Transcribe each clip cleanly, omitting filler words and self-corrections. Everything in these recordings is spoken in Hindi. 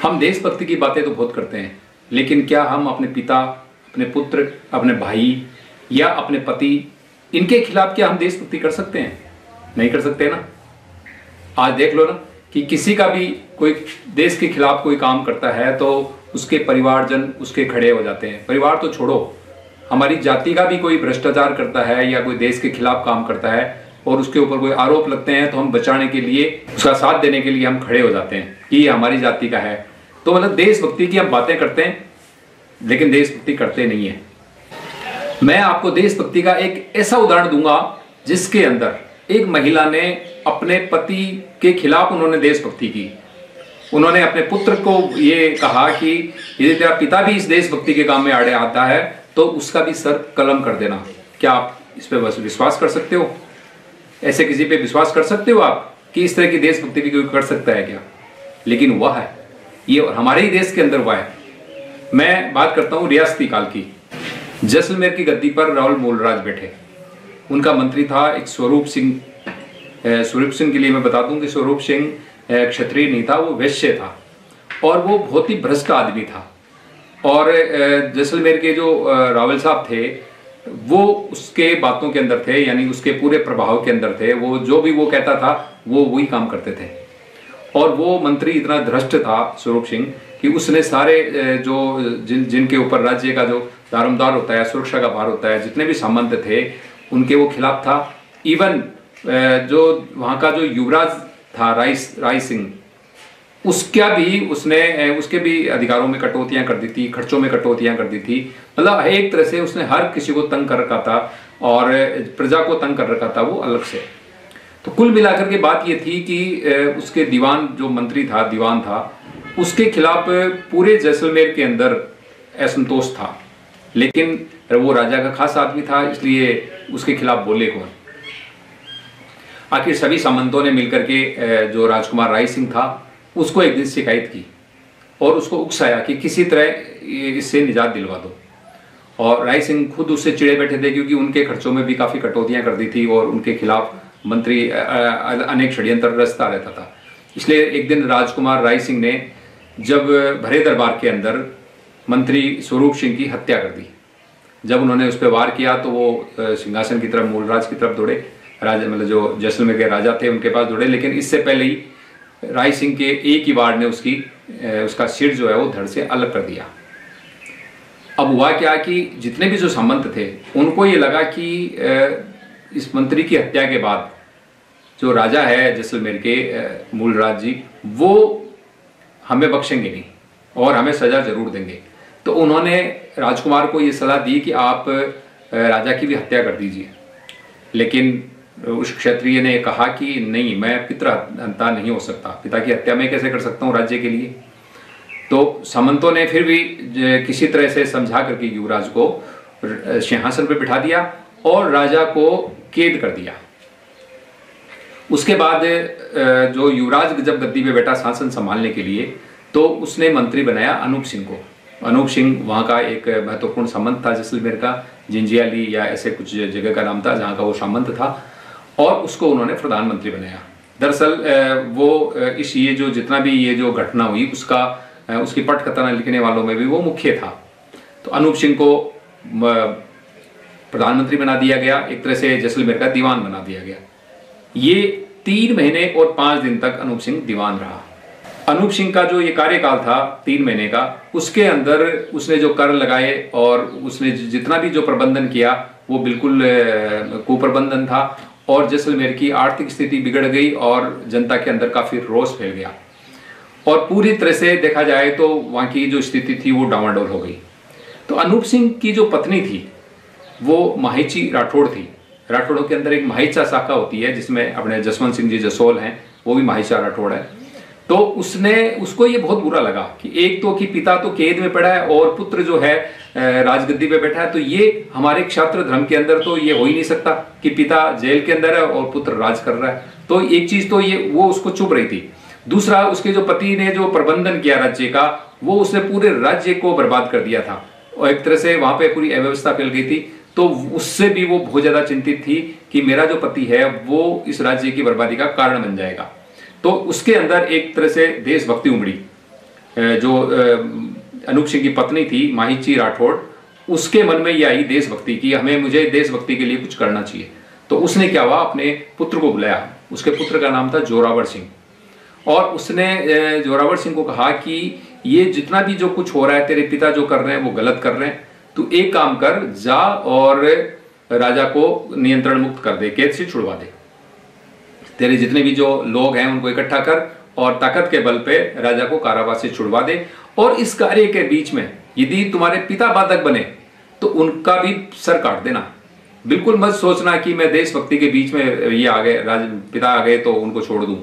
हम देशभक्ति की बातें तो बहुत करते हैं, लेकिन क्या हम अपने पिता, अपने पुत्र, अपने भाई या अपने पति, इनके खिलाफ क्या हम देशभक्ति कर सकते हैं? नहीं कर सकते ना। आज देख लो ना कि किसी का भी कोई देश के खिलाफ कोई काम करता है तो उसके परिवारजन उसके खड़े हो जाते हैं। परिवार तो छोड़ो, हमारी जाति का भी कोई भ्रष्टाचार करता है या कोई देश के खिलाफ काम करता है और उसके ऊपर कोई आरोप लगते हैं तो हम बचाने के लिए, उसका साथ देने के लिए हम खड़े हो जाते हैं कि ये हमारी जाति का है। तो मतलब देशभक्ति की हम बातें करते हैं लेकिन देशभक्ति करते नहीं है। मैं आपको देशभक्ति का एक ऐसा उदाहरण दूंगा जिसके अंदर एक महिला ने अपने पति के खिलाफ उन्होंने देशभक्ति की। उन्होंने अपने पुत्र को ये कहा कि यदि तेरा पिता भी इस देशभक्ति के काम में आड़े आता है तो उसका भी सर कलम कर देना। क्या आप इस पे विश्वास कर सकते हो? ऐसे किसी पे विश्वास कर सकते हो आप कि इस तरह की देशभक्ति भी कोई कर सकता है क्या? लेकिन वह है, ये हमारे ही देश के अंदर हुआ है। मैं बात करता हूँ रियासती काल की। जैसलमेर की गद्दी पर राहुल मूलराज बैठे। उनका मंत्री था एक स्वरूप सिंह। स्वरूप सिंह के लिए मैं बता दूं कि स्वरूप सिंह क्षत्रिय नहीं था, वो वैश्य था और वो बहुत ही भ्रष्ट आदमी था। और जैसलमेर के जो रावल साहब थे वो उसके बातों के अंदर थे, यानी उसके पूरे प्रभाव के अंदर थे। वो जो भी वो कहता था वो वही काम करते थे। और वो मंत्री इतना भ्रष्ट था स्वरूप सिंह कि उसने सारे जिनके ऊपर राज्य का जो दारोमदार होता है, सुरक्षा का भार होता है, जितने भी सामंत थे उनके वो खिलाफ था। इवन जो वहाँ का जो युवराज था राय सिंह, उसके भी अधिकारों में कटौतियां कर दी थी, खर्चों में कटौतियां कर दी थी। मतलब एक तरह से उसने हर किसी को तंग कर रखा था और प्रजा को तंग कर रखा था वो अलग से। तो कुल मिलाकर के बात ये थी कि उसके दीवान जो मंत्री था, दीवान था, उसके खिलाफ पूरे जैसलमेर के अंदर असंतोष था। लेकिन वो राजा का खास आदमी था, इसलिए उसके खिलाफ बोले कौन? आखिर सभी सामंतों ने मिलकर के जो राजकुमार राय सिंह था उसको एक दिन शिकायत की और उसको उकसाया कि किसी तरह इससे निजात दिलवा दो। और राय सिंह खुद उससे चिढ़े बैठे थे क्योंकि उनके खर्चों में भी काफ़ी कटौतियां कर दी थी और उनके खिलाफ मंत्री अनेक षड्यंत्र रचता रहता था। इसलिए एक दिन राजकुमार राय सिंह ने जब भरे दरबार के अंदर मंत्री स्वरूप सिंह की हत्या कर दी। जब उन्होंने उस पर वार किया तो वो सिंहासन की तरफ, मूलराज की तरफ दौड़े। राजा मतलब जो जैसलमेर के राजा थे उनके पास दौड़े, लेकिन इससे पहले ही राय सिंह के एक ही वार ने उसका सिर जो है वो धड़ से अलग कर दिया। अब हुआ क्या कि जितने भी जो सामंत थे उनको ये लगा कि इस मंत्री की हत्या के बाद जो राजा है जैसलमेर के मूलराज जी, वो हमें बख्शेंगे नहीं और हमें सजा जरूर देंगे। तो उन्होंने राजकुमार को ये सलाह दी कि आप राजा की भी हत्या कर दीजिए। लेकिन उस क्षत्रिय ने कहा कि नहीं, मैं पितृहंता नहीं हो सकता, पिता की हत्या मैं कैसे कर सकता हूँ राज्य के लिए। तो सामंतों ने फिर भी किसी तरह से समझा करके युवराज को सिंहासन पर बिठा दिया और राजा को कैद कर दिया। उसके बाद जो युवराज जब गद्दी पे बैठा शासन संभालने के लिए, तो उसने मंत्री बनाया अनूप सिंह को। अनूप सिंह वहाँ का एक महत्वपूर्ण सामंत था, जैसलमेर का जिंजियाली या ऐसे कुछ जगह का नाम था जहाँ का वो सामंत था, और उसको उन्होंने प्रधानमंत्री बनाया। दरअसल वो ये जो जितना भी ये जो घटना हुई उसकी पटकथा लिखने वालों में भी वो मुख्य था। तो अनूप सिंह को प्रधानमंत्री बना दिया गया, एक तरह से जैसलमेर का दीवान बना दिया गया। ये 3 महीने और 5 दिन तक अनूप सिंह दीवान रहा। अनूप सिंह का जो ये कार्यकाल था 3 महीने का, उसके अंदर उसने जो कर लगाए और उसने जितना भी जो प्रबंधन किया वो बिल्कुल कुप्रबंधन था और जैसलमेर की आर्थिक स्थिति बिगड़ गई और जनता के अंदर काफी रोष फैल गया और पूरी तरह से देखा जाए तो वहाँ की जो स्थिति थी वो डामाडोल हो गई। तो अनूप सिंह की जो पत्नी थी वो माहिची राठौड़ थी। राठौड़ों के अंदर एक माहिचा शाखा होती है जिसमें अपने जसवंत सिंह जी जसोल हैं, वो भी माहिचा राठौड़ है। तो उसको ये बहुत बुरा लगा कि एक तो कि पिता तो कैद में पड़ा है और पुत्र जो है राजगद्दी पे बैठा है, तो ये हमारे क्षात्र धर्म के अंदर तो ये हो ही नहीं सकता कि पिता जेल के अंदर है और पुत्र राज कर रहा है। तो एक चीज तो ये वो उसको चुभ रही थी। दूसरा, उसके जो पति ने जो प्रबंधन किया राज्य का, वो उसने पूरे राज्य को बर्बाद कर दिया था और एक तरह से वहां पे पूरी अव्यवस्था फैल गई थी। तो उससे भी वो बहुत ज्यादा चिंतित थी कि मेरा जो पति है वो इस राज्य की बर्बादी का कारण बन जाएगा। तो उसके अंदर एक तरह से देशभक्ति उमड़ी जो अनूप सिंह की पत्नी थी माहिची राठौड़, उसके मन में ये आई देशभक्ति की, मुझे देशभक्ति के लिए कुछ करना चाहिए। तो उसने क्या हुआ, अपने पुत्र को बुलाया। उसके पुत्र का नाम था जोरावर सिंह, और उसने जोरावर सिंह को कहा कि ये जितना भी जो कुछ हो रहा है, तेरे पिता जो कर रहे हैं वो गलत कर रहे हैं, तू एक काम कर, जा और राजा को नियंत्रण मुक्त कर दे, कैद से छुड़वा दे, तेरे जितने भी जो लोग हैं उनको इकट्ठा कर और ताकत के बल पे राजा को कारावास से छुड़वा दे। और इस कार्य के बीच में यदि तुम्हारे पिता बाधक बने तो उनका भी सर काट देना। बिल्कुल मत सोचना कि मैं देशभक्ति के बीच में ये आ गए, पिता आ गए तो उनको छोड़ दूं।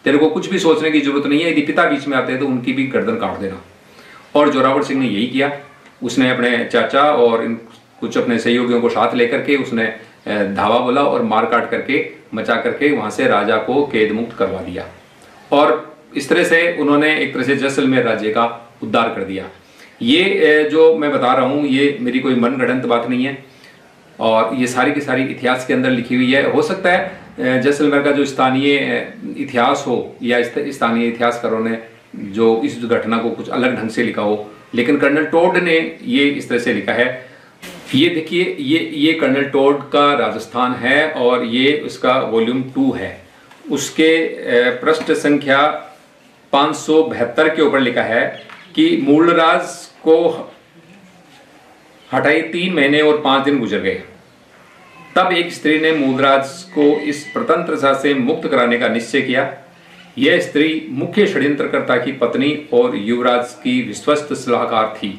तेरे को कुछ भी सोचने की जरूरत नहीं है, यदि पिता बीच में आते हैं तो उनकी भी गर्दन काट देना। और जोरावर सिंह ने यही किया। उसने अपने चाचा और कुछ अपने सहयोगियों को साथ लेकर के उसने धावा बोला और मार काट करके मचा करके वहां से राजा को कैद मुक्त करवा दिया। और इस तरह से उन्होंने एक तरह से जैसलमेर राज्य का उद्धार कर दिया। ये जो मैं बता रहा हूँ ये मेरी कोई मनगढ़ंत बात नहीं है, और ये सारी की सारी इतिहास के अंदर लिखी हुई है। हो सकता है जैसलमेर का जो स्थानीय इतिहास हो या स्थानीय इतिहासकारों ने जो इस घटना को कुछ अलग ढंग से लिखा हो, लेकिन कर्नल टोड ने ये इस तरह से लिखा है। ये देखिए, ये कर्नल टोड का राजस्थान है और ये उसका वॉल्यूम 2 है। उसके पृष्ठ संख्या 572 के ऊपर लिखा है कि मूलराज को हटाई 3 महीने और 5 दिन गुजर गए, तब एक स्त्री ने मूलराज को इस प्रतंत्रता से मुक्त कराने का निश्चय किया। यह स्त्री मुख्य षड्यंत्रकर्ता की पत्नी और युवराज की विश्वस्त सलाहकार थी।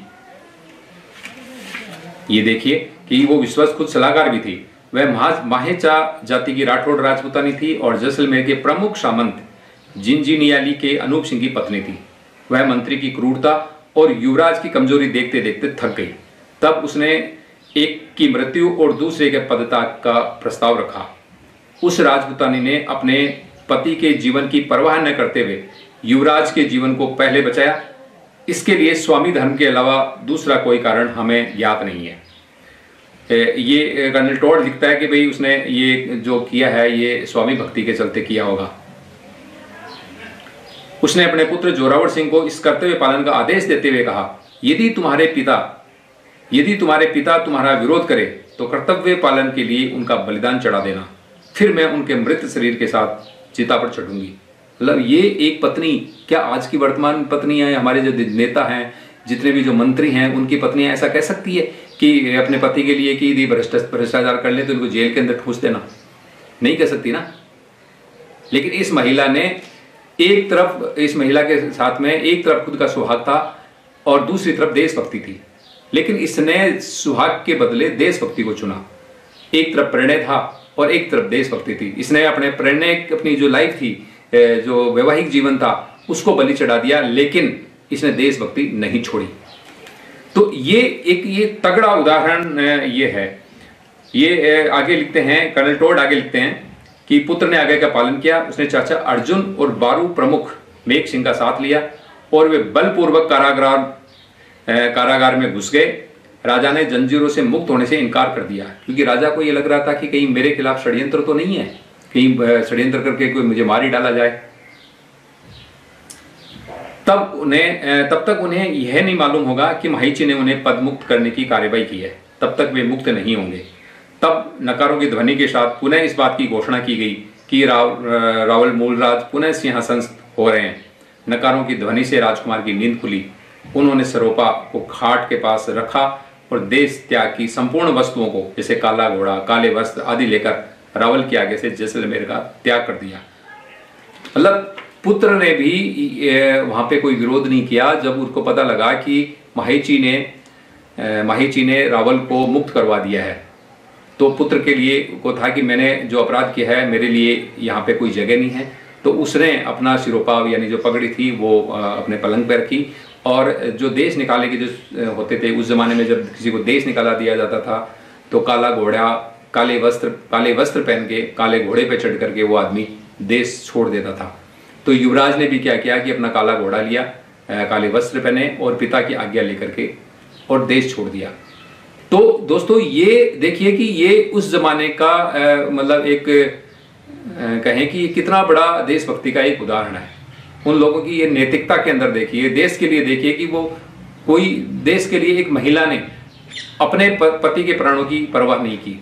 ये देखिए कि वो विश्वस्त खुद सलाहकार भी थी। वह माहेचा जाति की राठौड़ राजपूतानी थी और जैसलमेर के प्रमुख सामंत जिंजीनियाली के अनूप सिंह की पत्नी थी। वह मंत्री की क्रूरता और युवराज की कमजोरी देखते देखते थक गई। तब उसने एक की मृत्यु और दूसरे के पदत्याग का प्रस्ताव रखा। उस राजपूतानी ने अपने पति के जीवन की परवाह न करते हुए युवराज के जीवन को पहले बचाया। इसके लिए स्वामी धर्म के अलावा दूसरा कोई कारण हमें ज्ञात नहीं है। ये कर्नल टोड लिखता है कि भाई उसने ये जो किया है ये स्वामी भक्ति के चलते किया होगा। उसने अपने पुत्र जोरावर सिंह को इस कर्तव्य पालन का आदेश देते हुए कहा, यदि तुम्हारे पिता तुम्हारा विरोध करे तो कर्तव्य पालन के लिए उनका बलिदान चढ़ा देना, फिर मैं उनके मृत शरीर के साथ चिता पर चढ़ूंगी। मतलब ये एक पत्नी, क्या आज की वर्तमान पत्नी है, हमारे जो नेता हैं, जितने भी जो मंत्री हैं, उनकी पत्नियां ऐसा कह सकती है कि अपने पति के लिए कि यदि भ्रष्टाचार कर ले तो उनको जेल के अंदर ठूस देना? नहीं कह सकती ना। लेकिन इस महिला ने एक तरफ, इस महिला के साथ में एक तरफ खुद का सुहाग था और दूसरी तरफ देशभक्ति थी, लेकिन इसने सुहाग के बदले देशभक्ति को चुना। एक तरफ प्रणय था और एक तरफ देशभक्ति थी। इसने अपने प्रणय, अपनी जो लाइफ थी, जो वैवाहिक जीवन था, उसको बलि चढ़ा दिया, लेकिन इसने देशभक्ति नहीं छोड़ी। तो ये तगड़ा उदाहरण ये है। ये आगे लिखते हैं, कर्नल टोड आगे लिखते हैं कि पुत्र ने आज्ञा का पालन किया। उसने चाचा अर्जुन और बारू प्रमुख मेघ सिंह का साथ लिया और वे बलपूर्वक कारागार में घुस गए। राजा ने जंजीरों से मुक्त होने से इनकार कर दिया, क्योंकि राजा को यह लग रहा था कि कहीं मेरे खिलाफ षड्यंत्र तो नहीं है, कहीं षड्यंत्र करके कोई मुझे मार ही डाला जाए। तब तक उन्हें यह नहीं मालूम होगा कि माहिची ने उन्हें पद मुक्त करने की कार्यवाही की है। तब तक वे मुक्त नहीं होंगे। तब नकारों की ध्वनि के साथ पुनः इस बात की घोषणा की गई कि रावल मूलराज पुनः सिंहासनस्थ हो रहे हैं। नकारों की ध्वनि से राजकुमार की नींद खुली। उन्होंने सरोपा को खाट के पास रखा और देश त्याग की संपूर्ण वस्तुओं को, जैसे काला घोड़ा, काले वस्त्र आदि लेकर रावल के आगे से जैसलमेर का त्याग कर दिया। मतलब पुत्र ने भी वहां पे कोई विरोध नहीं किया। जब उनको पता लगा कि माहिची ने रावल को मुक्त करवा दिया है, तो पुत्र के लिए को था कि मैंने जो अपराध किया है मेरे लिए यहाँ पे कोई जगह नहीं है। तो उसने अपना सिरोपा यानी जो पगड़ी थी वो अपने पलंग पर रखी, और जो देश निकाले के जो होते थे उस जमाने में, जब किसी को देश निकाला दिया जाता था तो काला घोड़ा, काले वस्त्र पहन के काले घोड़े पे चढ़ करके वो आदमी देश छोड़ देता था। तो युवराज ने भी क्या किया कि अपना काला घोड़ा लिया, काले वस्त्र पहने और पिता की आज्ञा लेकर के और देश छोड़ दिया। तो दोस्तों ये देखिए कि ये उस जमाने का मतलब एक कहें कि कितना बड़ा देशभक्ति का एक उदाहरण है। उन लोगों की ये नैतिकता के अंदर देखिए, देश के लिए देखिए कि वो कोई देश के लिए एक महिला ने अपने पति के प्राणों की परवाह नहीं की।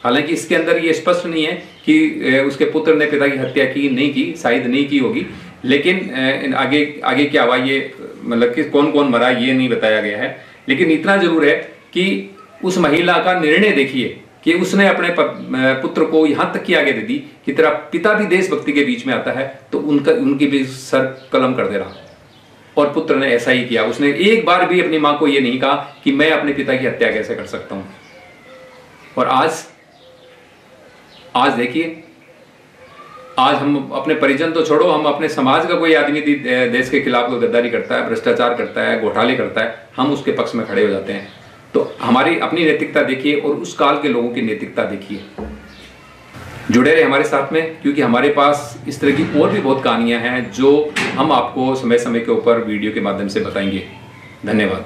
हालांकि इसके अंदर ये स्पष्ट नहीं है कि उसके पुत्र ने पिता की हत्या की नहीं की, शायद नहीं की होगी, लेकिन आगे क्या हुआ ये मतलब कि कौन कौन मरा ये नहीं बताया गया है। लेकिन इतना जरूर है कि उस महिला का निर्णय देखिए कि उसने अपने पुत्र को यहां तक की आगे दे दी कि तेरा पिता भी देशभक्ति के बीच में आता है तो उनकी भी सर कलम कर दे रहा। और पुत्र ने ऐसा ही किया, उसने एक बार भी अपनी मां को यह नहीं कहा कि मैं अपने पिता की हत्या कैसे कर सकता हूं। और आज देखिए, आज हम अपने परिजन तो छोड़ो, हम अपने समाज का कोई आदमी देश के खिलाफ कोई गद्दारी करता है, भ्रष्टाचार करता है, घोटाले करता है, हम उसके पक्ष में खड़े हो जाते हैं। तो हमारी अपनी नैतिकता देखिए और उस काल के लोगों की नैतिकता देखिए। जुड़े रहे हमारे साथ में, क्योंकि हमारे पास इस तरह की और भी बहुत कहानियां हैं जो हम आपको समय समय के ऊपर वीडियो के माध्यम से बताएंगे। धन्यवाद।